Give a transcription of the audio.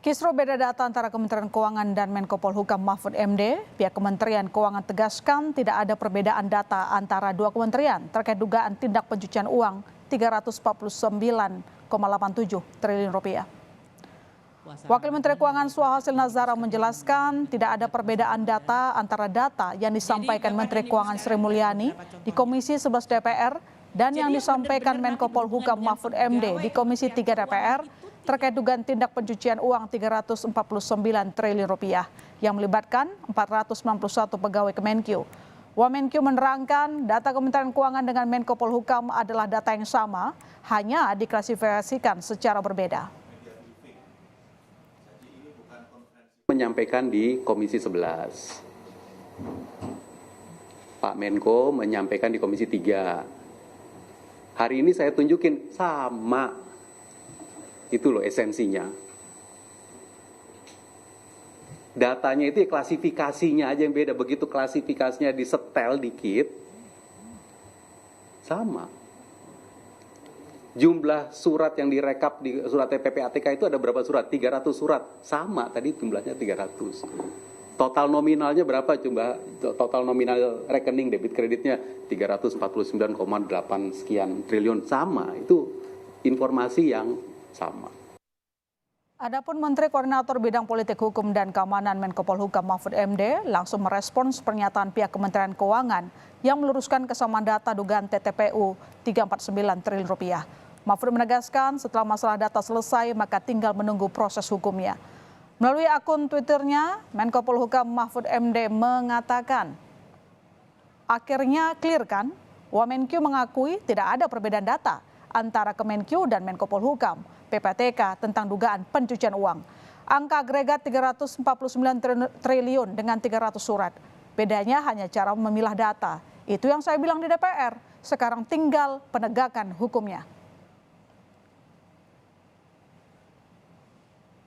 Kisru beda data antara Kementerian Keuangan dan Menko Polhukam Mahfud MD. Pihak Kementerian Keuangan tegaskan tidak ada perbedaan data antara dua kementerian terkait dugaan tindak pencucian uang 349,87 triliun rupiah. Wakil Menteri Keuangan Suhasil Nazara menjelaskan tidak ada perbedaan data antara data yang disampaikan Menteri Keuangan Sri Mulyani di Komisi 11 DPR dan yang disampaikan Menko Polhukam Mahfud MD di Komisi 3 DPR terkait dugaan tindak pencucian uang 349 triliun rupiah yang melibatkan 491 pegawai Kemenkyu. Wamenkyu menerangkan data Kementerian Keuangan dengan Menko Polhukam adalah data yang sama, hanya diklasifikasikan secara berbeda. Menyampaikan di Komisi 11. Pak Menko menyampaikan di Komisi 3. Hari ini saya tunjukin sama. Itu loh esensinya. Datanya itu klasifikasinya aja yang beda. Begitu klasifikasinya disetel dikit, sama. Jumlah surat yang direkap di surat PPATK itu ada berapa surat? 300 surat. Sama, tadi jumlahnya 300. Total nominalnya berapa? Coba total nominal rekening debit kreditnya 349,8 sekian triliun. Sama, itu informasi yang sama. Adapun Menteri Koordinator Bidang Politik Hukum dan Keamanan Menko Polhukam Mahfud MD langsung merespons pernyataan pihak Kementerian Keuangan yang meluruskan kesamaan data dugaan TTPU 349 triliun rupiah. Mahfud menegaskan setelah masalah data selesai maka tinggal menunggu proses hukumnya. Melalui akun Twitternya, Menko Polhukam Mahfud MD mengatakan, akhirnya clear kan? Wamenkyu mengakui tidak ada perbedaan data antara Kemenkyu dan Menko Polhukam, PPATK tentang dugaan pencucian uang. Angka agregat 349 triliun dengan 300 surat. Bedanya hanya cara memilah data. Itu yang saya bilang di DPR. Sekarang tinggal penegakan hukumnya.